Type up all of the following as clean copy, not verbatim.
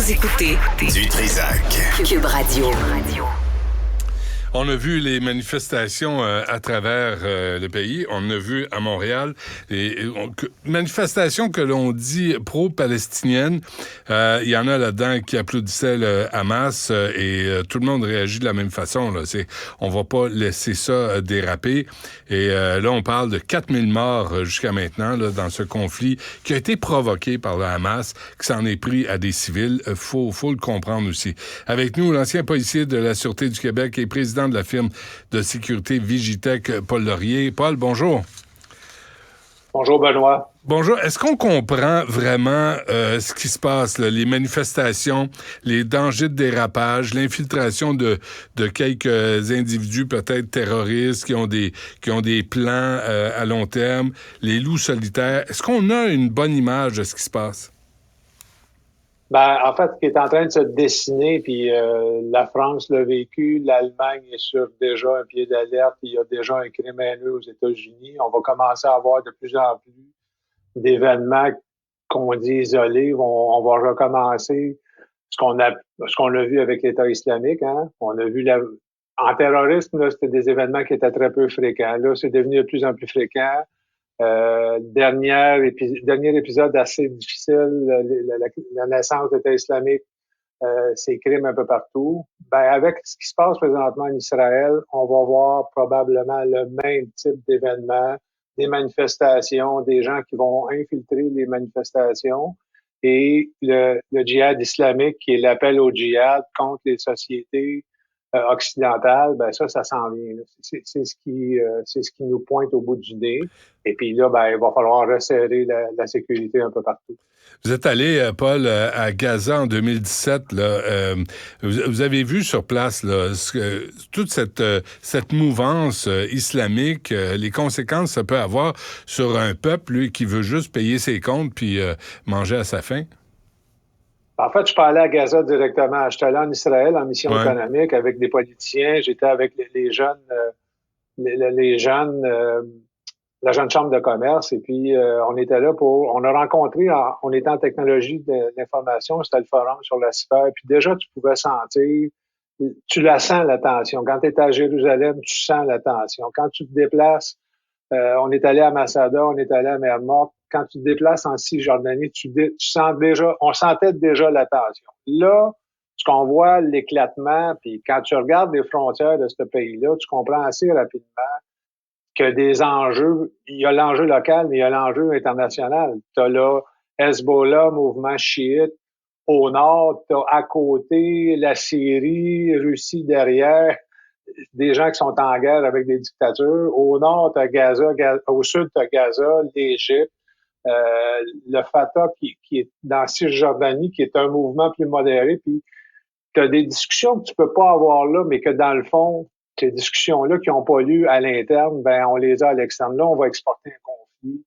Vous écoutez Du Trizac. Cube Radio. On a vu les manifestations à travers le pays. On a vu à Montréal manifestations que l'on dit pro-palestiniennes. Il y en a là-dedans qui applaudissaient le Hamas et tout le monde réagit de la même façon. Là. On va pas laisser ça déraper. Et là, on parle de 4000 morts jusqu'à maintenant là, dans ce conflit qui a été provoqué par le Hamas, qui s'en est pris à des civils. Faut le comprendre aussi. Avec nous, l'ancien policier de la Sûreté du Québec et président de la firme de sécurité Vigitech, Paul Laurier. Paul, bonjour. Bonjour, Benoît. Bonjour. Est-ce qu'on comprend vraiment ce qui se passe, là, les manifestations, les dangers de dérapage, l'infiltration de quelques individus peut-être terroristes qui ont des plans à long terme, les loups solitaires? Est-ce qu'on a une bonne image de ce qui se passe? Ben, en fait, ce qui est en train de se dessiner, puis la France l'a vécu, l'Allemagne est sur déjà un pied d'alerte, il y a déjà un crime haineux aux États-Unis. On va commencer à avoir de plus en plus d'événements qu'on dit isolés. On va recommencer ce qu'on a vu avec l'État islamique. Hein? On a vu en terrorisme, là, c'était des événements qui étaient très peu fréquents. Là, c'est devenu de plus en plus fréquent. Dernier épisode assez difficile, la naissance de l'État islamique, ces crimes un peu partout. Ben, avec ce qui se passe présentement en Israël, on va voir probablement le même type d'événements, des manifestations, des gens qui vont infiltrer les manifestations et le djihad islamique qui est l'appel au djihad contre les sociétés occidentale, ben ça s'en vient. C'est ce qui nous pointe au bout du nez. Et puis là, ben il va falloir resserrer la sécurité un peu partout. Vous êtes allé, Paul, à Gaza en 2017. Là, vous avez vu sur place là, toute cette mouvance islamique, les conséquences que ça peut avoir sur un peuple lui, qui veut juste payer ses comptes puis manger à sa faim. En fait, je suis pas allé à Gaza directement. Je suis allé en Israël en mission économique avec des politiciens. J'étais avec les jeunes, la jeune chambre de commerce. Et puis, on était là on a rencontré, on était en technologie d'information. C'était le forum sur la cyber. Puis déjà, tu pouvais sentir, tu la sens, la tension. Quand tu es à Jérusalem, tu sens la tension. Quand tu te déplaces, on est allé à Masada, on est allé à Mer-Morte. Quand tu te déplaces en Cisjordanie, on sentait déjà la tension. Là, ce qu'on voit, l'éclatement, puis quand tu regardes les frontières de ce pays-là, tu comprends assez rapidement que des enjeux, il y a l'enjeu local, mais il y a l'enjeu international. Tu as là Hezbollah, mouvement chiite, au nord, tu as à côté la Syrie, Russie derrière, des gens qui sont en guerre avec des dictatures. Au nord, tu as Gaza, au sud, tu as Gaza, l'Égypte. Le Fatah qui est dans Cisjordanie, qui est un mouvement plus modéré, puis tu as des discussions que tu peux pas avoir là, mais que dans le fond, ces discussions-là qui n'ont pas lieu à l'interne, ben on les a à l'externe. Là, on va exporter un conflit.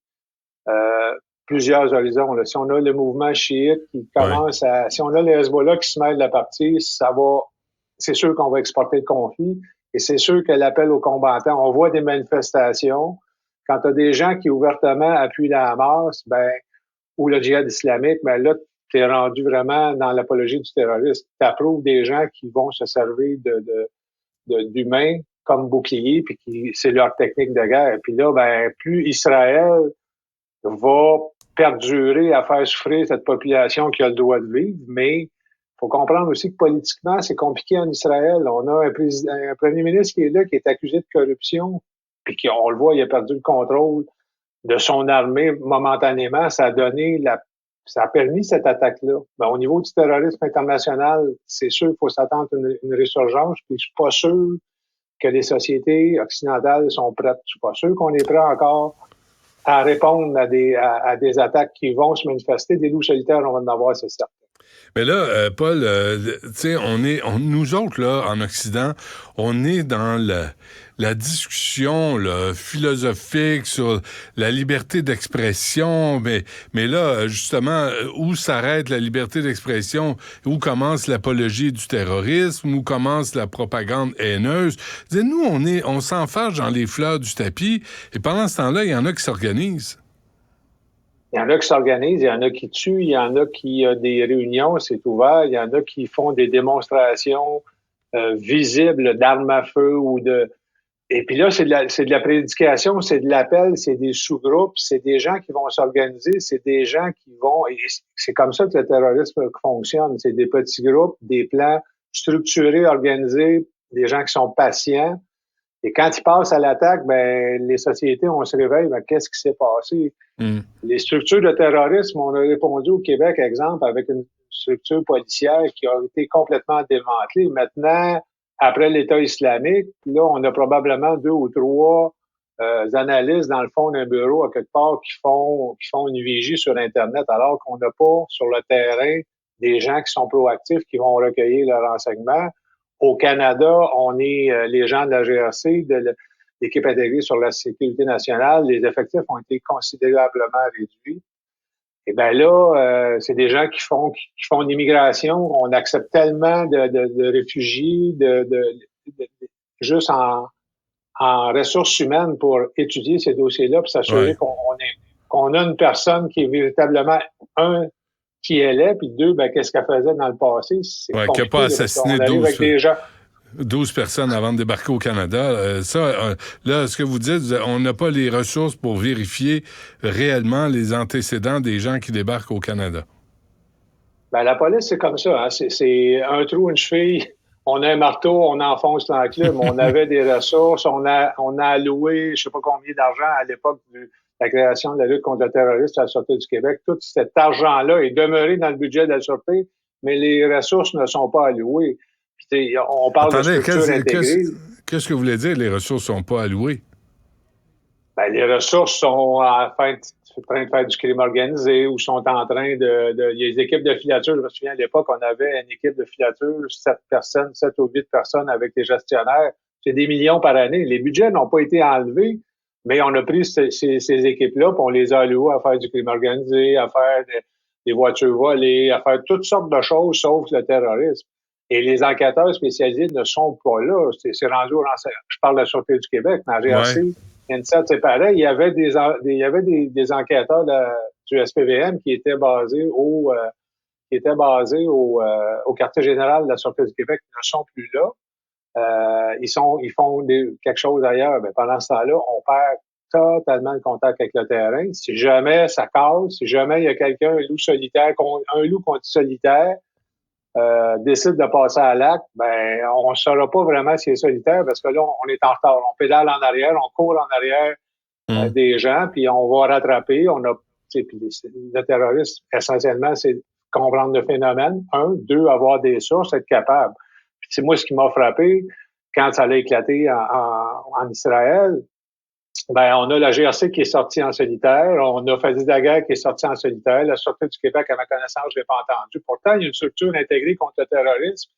Plusieurs horizons. Là. Si on a le mouvement chiite qui commence si on a le Hezbollah qui se mêle de la partie, c'est sûr qu'on va exporter le conflit. Et c'est sûr que l'appel aux combattants, on voit des manifestations. Quand tu as des gens qui ouvertement appuient la Hamas, ou le djihad islamique, ben là, tu es rendu vraiment dans l'apologie du terrorisme. Tu approuves des gens qui vont se servir d'humains comme boucliers, puis c'est leur technique de guerre. Puis là, plus Israël va perdurer à faire souffrir cette population qui a le droit de vivre, mais faut comprendre aussi que politiquement, c'est compliqué en Israël. On a un premier ministre qui est là, qui est accusé de corruption, puis on le voit, il a perdu le contrôle de son armée momentanément. Ça a permis cette attaque-là. Au niveau du terrorisme international, c'est sûr qu'il faut s'attendre à une résurgence, puis je suis pas sûr que les sociétés occidentales sont prêtes. Je suis pas sûr qu'on est prêt encore à répondre à des attaques qui vont se manifester. Des loups solitaires, on va en avoir, c'est certain. Mais là, Paul, tu sais, nous autres, là, en Occident, on est dans la discussion là, philosophique sur la liberté d'expression, mais là, justement, où s'arrête la liberté d'expression, où commence l'apologie du terrorisme, où commence la propagande haineuse. Nous, on s'enfarge dans les fleurs du tapis, et pendant ce temps-là, il y en a qui s'organisent. Il y en a qui s'organisent, il y en a qui tuent, il y en a qui des réunions, c'est ouvert, il y en a qui font des démonstrations visibles d'armes à feu ou de... Et puis là, c'est de la prédication, c'est de l'appel, c'est des sous-groupes, c'est des gens qui vont s'organiser, c'est des gens qui vont... Et c'est comme ça que le terrorisme fonctionne. C'est des petits groupes, des plans structurés, organisés, des gens qui sont patients. Et quand ils passent à l'attaque, ben les sociétés, on se réveille, ben, qu'est-ce qui s'est passé? Mm. Les structures de terrorisme, on a répondu au Québec, exemple, avec une structure policière qui a été complètement démantelée. Maintenant, après l'État islamique, là, on a probablement 2 ou 3 analystes dans le fond d'un bureau à quelque part qui font une vigie sur Internet, alors qu'on n'a pas sur le terrain des gens qui sont proactifs, qui vont recueillir leurs renseignements. Au Canada, on est les gens de la GRC, de l'équipe intégrée sur la sécurité nationale, les effectifs ont été considérablement réduits. Et bien là, c'est des gens qui font une immigration. On accepte tellement de réfugiés, juste en ressources humaines pour étudier ces dossiers-là, pour s'assurer Ouais. qu'on a une personne qui est véritablement, un, qui elle est, puis deux, ben, qu'est-ce qu'elle faisait dans le passé. C'est Ouais, qui n'a pas compliqué, là, parce assassiné qu'on arrive avec des gens. 12 personnes avant de débarquer au Canada. Là, ce que vous dites, on n'a pas les ressources pour vérifier réellement les antécédents des gens qui débarquent au Canada. Ben, la police, c'est comme ça. Hein. C'est un trou, une cheville. On a un marteau, on enfonce l'enclume. On avait des ressources. On a alloué, je sais pas combien d'argent à l'époque de la création de la lutte contre le terrorisme à la Sûreté du Québec. Tout cet argent-là est demeuré dans le budget de la Sûreté, mais les ressources ne sont pas allouées. Puis, on parle de Attendez, structure intégrée. qu'est-ce que vous voulez dire, les ressources ne sont pas allouées? Ben, les ressources sont en train de faire du crime organisé ou sont en train il y a des équipes de filature. Je me souviens à l'époque, on avait une équipe de filature, 7 ou 8 personnes avec les gestionnaires. C'est des millions par année. Les budgets n'ont pas été enlevés, mais on a pris ces équipes-là, puis on les a allouées à faire du crime organisé, à faire des voitures volées, à faire toutes sortes de choses sauf le terrorisme. Et les enquêteurs spécialisés ne sont pas là. C'est rendu au renseignement. Je parle de la Sûreté du Québec, mais en Ouais. GRC, INSET, c'est pareil. Il y avait des enquêteurs du SPVM qui étaient basés au quartier général de la Sûreté du Québec, qui ne sont plus là. Ils font quelque chose ailleurs. Mais pendant ce temps-là, on perd totalement le contact avec le terrain. Si jamais ça casse, si jamais il y a quelqu'un, un loup contre solitaire, décide de passer à l'acte, ben, on ne saura pas vraiment s'il est solitaire parce que là, on est en retard. On pédale en arrière, on court en arrière Hum. des gens, puis on va rattraper. Puis le terrorisme, essentiellement, c'est comprendre le phénomène. Un, deux, avoir des sources, être capable. Puis c'est moi ce qui m'a frappé quand ça a éclaté en Israël. Ben, on a la GRC qui est sortie en solitaire, on a Fadi Daguerre qui est sorti en solitaire, la Sûreté du Québec, à ma connaissance, je ne l'ai pas entendu. Pourtant, il y a une structure intégrée contre le terrorisme.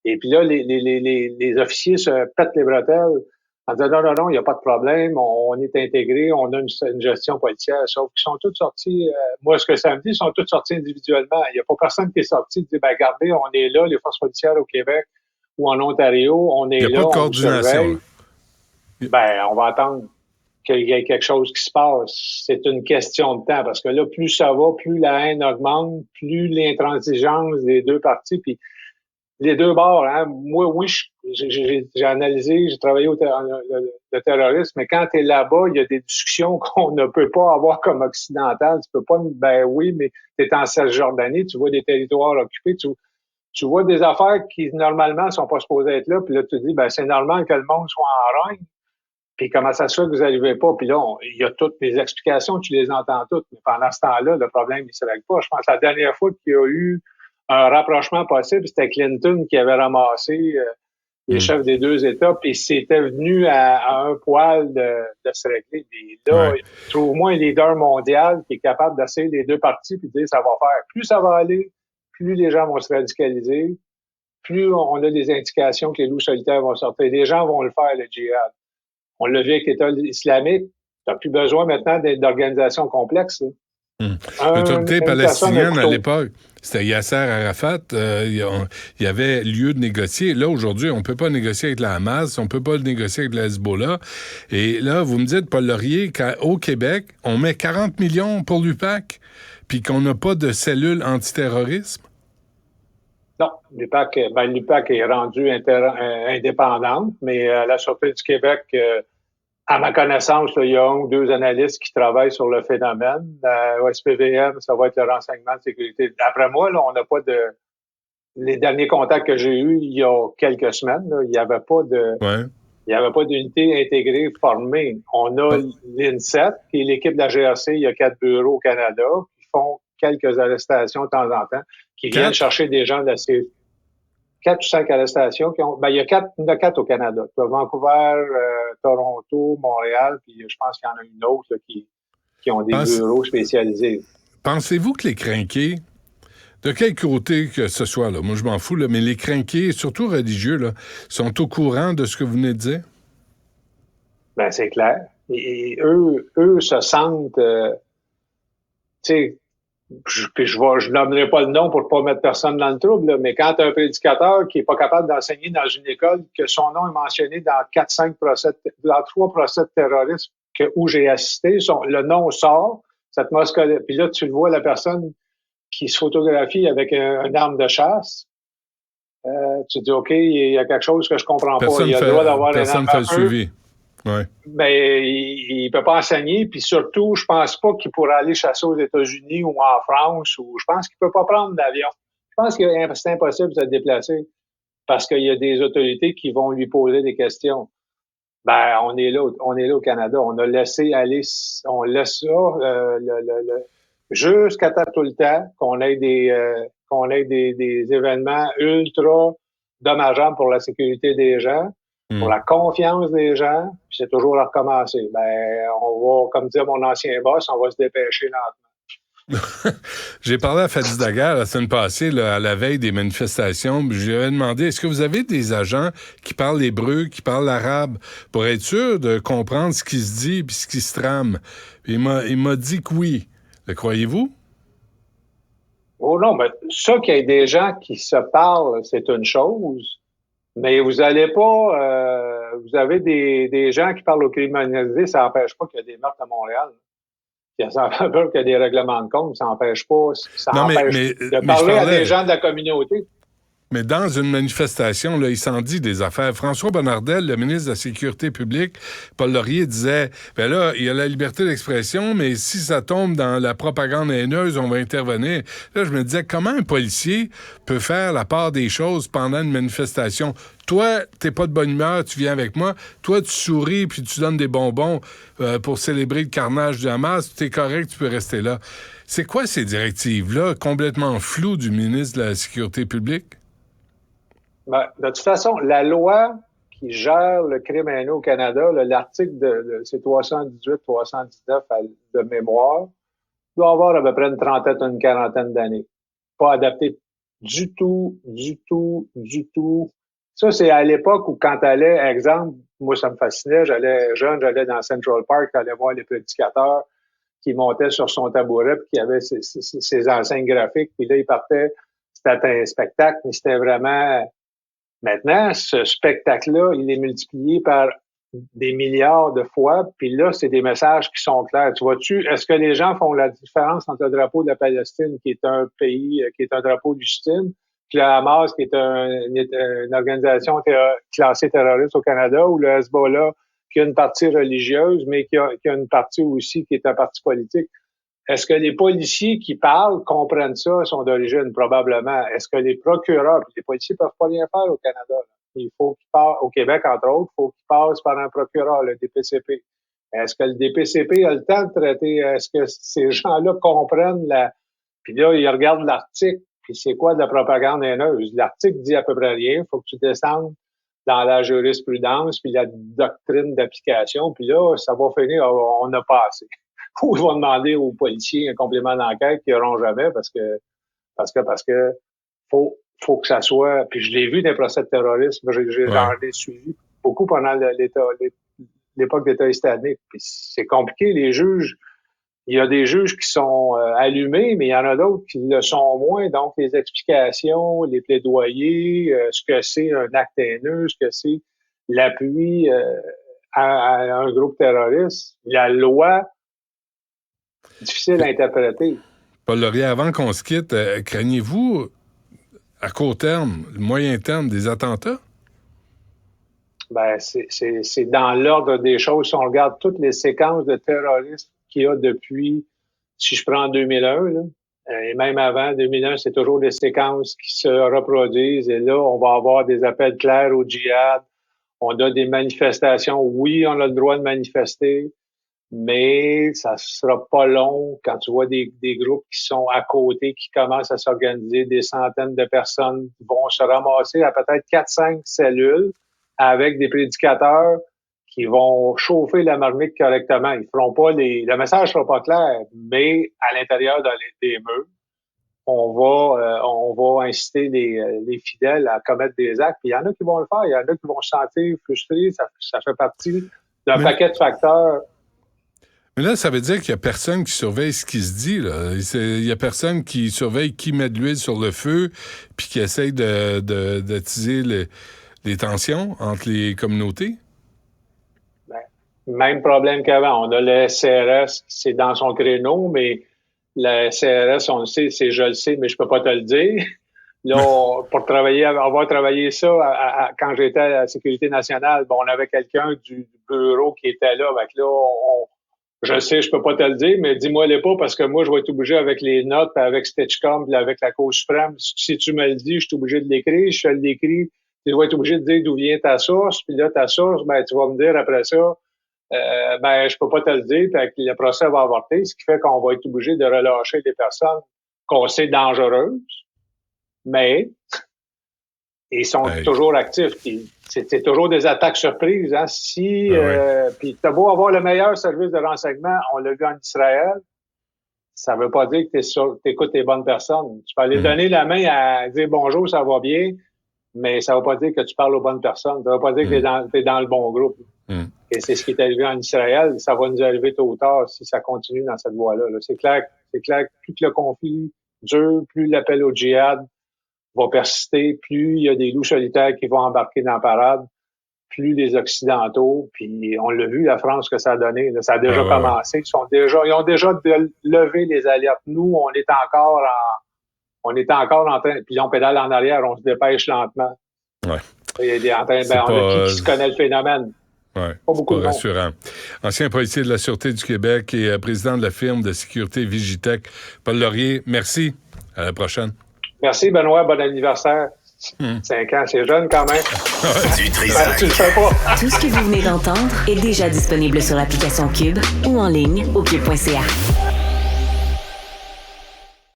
Et puis là, les officiers se pètent les bretelles en disant non, il n'y a pas de problème, on est intégré, on a une gestion policière, sauf qu'ils sont tous sortis, moi, ce que ça me dit, ils sont tous sortis individuellement. Il n'y a pas personne qui est sorti de dire, ben, regardez, on est là, les forces policières au Québec ou en Ontario, on Il n'y est a pas là, de on vous coordination, surveille. là. Ben, on va attendre qu'il y ait quelque chose qui se passe. C'est une question de temps, parce que là, plus ça va, plus la haine augmente, plus l'intransigeance des deux parties, puis les deux bords, hein. Moi, oui, j'ai analysé, j'ai travaillé le terrorisme, mais quand tu es là-bas, il y a des discussions qu'on ne peut pas avoir comme occidental. Tu peux pas, ben oui, mais tu es en Cisjordanie, tu vois des territoires occupés, tu vois des affaires qui, normalement, sont pas supposées être là, puis là, tu te dis, ben c'est normal que le monde soit en règne. Puis comment ça se fait que vous n'arrivez pas? Puis là, il y a toutes les explications, tu les entends toutes. Mais pendant ce temps-là, le problème, il se règle pas. Je pense que la dernière fois qu'il y a eu un rapprochement possible, c'était Clinton qui avait ramassé les Hum. chefs des deux États, puis c'était venu à un poil de se régler. Puis là, Ouais. trouve-moi un leader mondial qui est capable d'essayer les deux parties puis de dire ça va faire. Plus ça va aller, plus les gens vont se radicaliser, plus on a des indications que les loups solitaires vont sortir. Les gens vont le faire, le djihad. On l'a vu avec l'État islamique. Tu n'as plus besoin maintenant d'organisations complexes. Là. L'autorité Une personne à palestinienne, à couteau. l'époque, c'était Yasser Arafat. Il y avait lieu de négocier. Là, aujourd'hui, on ne peut pas négocier avec la Hamas, on ne peut pas négocier avec la Hezbollah. Et là, vous me dites, Paul Laurier, qu'au Québec, on met 40 millions pour l'UPAC, puis qu'on n'a pas de cellule antiterrorisme? Non, l'UPAC est rendue indépendante, mais la Sûreté du Québec, à ma connaissance, là, il y a un ou deux analystes qui travaillent sur le phénomène. Au SPVM, ça va être le renseignement de sécurité. D'après moi, là, on n'a pas de... Les derniers contacts que j'ai eus il y a quelques semaines, là, il n'y avait pas de... Ouais. Il n'y avait pas d'unité intégrée formée. On a Bon. l'INSET, qui est l'équipe de la GRC. Il y a 4 bureaux au Canada qui font quelques arrestations de temps en temps, qui viennent 4? chercher des gens de la sécurité. 4 ou 5 arrestations qui ont. Il y en a 4 au Canada. Tu as Vancouver, Toronto, Montréal, puis je pense qu'il y en a une autre là, qui ont des Pense- bureaux spécialisés. Pensez-vous que les crinqués, de quel côté que ce soit, là, moi je m'en fous, là, mais les crinqués, surtout religieux, là, sont au courant de ce que vous venez de dire? Ben, c'est clair. Et eux se sentent, tu sais, je nommerai pas le nom pour pas mettre personne dans le trouble, là, mais quand un prédicateur qui est pas capable d'enseigner dans une école, que son nom est mentionné dans 4-5 procès, dans 3 procès de terrorisme où j'ai assisté, le nom sort, cette mosque, puis là, tu le vois, la personne qui se photographie avec une arme de chasse, tu te dis, OK, il y a quelque chose que je comprends pas. Il a le droit d'avoir une arme Personne fait à le feu. suivi. Ouais. Mais il peut pas enseigner, puis surtout, je pense pas qu'il pourra aller chasser aux États-Unis ou en France, ou je pense qu'il peut pas prendre d'avion. Je pense que c'est impossible de se déplacer parce qu'il y a des autorités qui vont lui poser des questions. Ben, on est là au Canada. On a laissé aller, on laisse ça jusqu'à temps tout le temps qu'on ait des événements ultra dommageables pour la sécurité des gens, pour la confiance des gens, puis c'est toujours à recommencer. Ben, on va, comme disait mon ancien boss, on va se dépêcher lentement. J'ai parlé à Fadi Daguerre la semaine passée, là, à la veille des manifestations. Je lui avais demandé, est-ce que vous avez des agents qui parlent l'hébreu, qui parlent l'arabe, pour être sûr de comprendre ce qui se dit puis ce qui se trame? Puis il m'a dit que oui. Le croyez-vous? Oh non, mais ça qu'il y ait des gens qui se parlent, c'est une chose. Mais vous allez pas, vous avez des gens qui parlent aux criminalisés, ça n'empêche pas qu'il y a des meurtres à Montréal. Ça empêche pas qu'il y a des règlements de compte, ça empêche pas, ça Non, empêche de mais je parler à des parlais. gens de la communauté. Mais dans une manifestation, là, il s'en dit des affaires. François Bonnardel, le ministre de la Sécurité publique, Paul Laurier disait, ben là, il y a la liberté d'expression, mais si ça tombe dans la propagande haineuse, on va intervenir. Là, je me disais, comment un policier peut faire la part des choses pendant une manifestation? Toi, t'es pas de bonne humeur, tu viens avec moi. Toi, tu souris puis tu donnes des bonbons pour célébrer le carnage du Hamas. T'es correct, tu peux rester là. C'est quoi ces directives-là, complètement floues du ministre de la Sécurité publique? Ben, de toute façon, la loi qui gère le crime haineux au Canada, l'article c'est 318-319 de mémoire, doit avoir à peu près une trentaine, une quarantaine d'années. Pas adapté du tout, du tout, du tout. Ça, c'est à l'époque où quand t'allais, exemple, moi, ça me fascinait, j'allais dans Central Park, j'allais voir les prédicateurs qui montaient sur son tabouret puis qui avaient ses enseignes graphiques, puis là, il partait, c'était un spectacle, mais c'était vraiment... Maintenant, ce spectacle-là, il est multiplié par des milliards de fois, puis là, c'est des messages qui sont clairs. Tu vois-tu, est-ce que les gens font la différence entre le drapeau de la Palestine, qui est un pays, qui est un drapeau légitime, puis le Hamas, qui est une organisation classée terroriste au Canada, ou le Hezbollah, qui a une partie religieuse, mais qui a une partie aussi qui est un parti politique? Est-ce que les policiers qui parlent comprennent ça, sont d'origine? Probablement. Est-ce que les procureurs, puis les policiers peuvent pas rien faire au Canada, là. Il faut qu'ils passent, au Québec, entre autres, il faut qu'ils passent par un procureur, le DPCP. Est-ce que le DPCP a le temps de traiter? Est-ce que ces gens-là comprennent puis là, ils regardent l'article, puis c'est quoi de la propagande haineuse? L'article dit à peu près rien. Il faut que tu descendes dans la jurisprudence, puis la doctrine d'application, puis là, ça va finir, on a passé. Ou ils vont demander aux policiers un complément d'enquête qu'ils n'auront jamais parce que faut que ça soit, puis je l'ai vu dans les procès de terrorisme, j'en ai suivi beaucoup pendant l'époque d'État islamique, puis c'est compliqué, les juges, Il y a des juges qui sont allumés, mais il y en a d'autres qui le sont moins. Donc, les explications, les plaidoyers, ce que c'est un acte haineux, ce que c'est l'appui à un groupe terroriste, la loi, difficile à interpréter. Paul Laurier, avant qu'on se quitte, craignez-vous, à court terme, moyen terme, des attentats? Ben, c'est dans l'ordre des choses. Si on regarde toutes les séquences de terrorisme qu'il y a depuis, si je prends 2001, là, et même avant 2001, c'est toujours des séquences qui se reproduisent. Et là, on va avoir des appels clairs au djihad. On a des manifestations. Oui, on a le droit de manifester, mais ça sera pas long quand tu vois des groupes qui sont à côté, qui commencent à s'organiser, des centaines de personnes vont se ramasser à peut-être 4-5 cellules avec des prédicateurs qui vont chauffer la marmite correctement. Ils feront pas le message sera pas clair, mais à l'intérieur des murs, on va inciter les fidèles à commettre des actes. Puis il y en a qui vont le faire, il y en a qui vont se sentir frustrés. Ça fait partie d'un paquet de facteurs. Mais là, ça veut dire qu'il y a personne qui surveille ce qui se dit, là. Il y a personne qui surveille qui met de l'huile sur le feu puis qui essaye d'attiser les tensions entre les communautés. Ben, même problème qu'avant. On a le CRS, c'est dans son créneau, mais le CRS, on le sait, c'est je le sais, mais je peux pas te le dire. Là, pour avoir travaillé ça quand j'étais à la Sécurité nationale, on avait quelqu'un du bureau qui était là. Avec là, je sais, je peux pas te le dire, mais dis-moi-les pas parce que moi, je vais être obligé avec les notes, avec Stitchcom, avec la Cour suprême. Si tu me le dis, je suis obligé de l'écrire. Je te l'écris, tu vas être obligé de dire d'où vient ta source. Puis là, ta source, tu vas me dire après ça, je peux pas te le dire. Puis le procès va avorter, ce qui fait qu'on va être obligé de relâcher des personnes qu'on sait dangereuses, mais ils sont toujours actifs. C'est toujours des attaques surprises. Hein? Puis t'as beau avoir le meilleur service de renseignement, on l'a vu en Israël, ça veut pas dire que t'écoutes les bonnes personnes. Tu peux aller donner la main à dire bonjour, ça va bien, mais ça veut pas dire que tu parles aux bonnes personnes. Ça veut pas dire que t'es dans le bon groupe. Et c'est ce qui est arrivé en Israël. Ça va nous arriver tôt ou tard si ça continue dans cette voie-là. Là. C'est clair que plus le conflit dure, plus l'appel au djihad va persister, plus il y a des loups solitaires qui vont embarquer dans la parade, plus les Occidentaux, puis on l'a vu, la France, que ça a donné, là, ça a déjà commencé. Ils ont déjà levé les alertes. Nous, on est encore en train, puis on pédale en arrière, on se dépêche lentement. Ouais. On a qui se connaît le phénomène. Oui, pas rassurant. Ancien policier de la Sûreté du Québec et président de la firme de sécurité Vigitech, Paul Laurier, merci. À la prochaine. Merci, Benoît. Bon anniversaire. 5 ans, c'est jeune quand même. Du Trisac. Tu le fais pas. Tout ce que vous venez d'entendre est déjà disponible sur l'application Cube ou en ligne au cube.ca.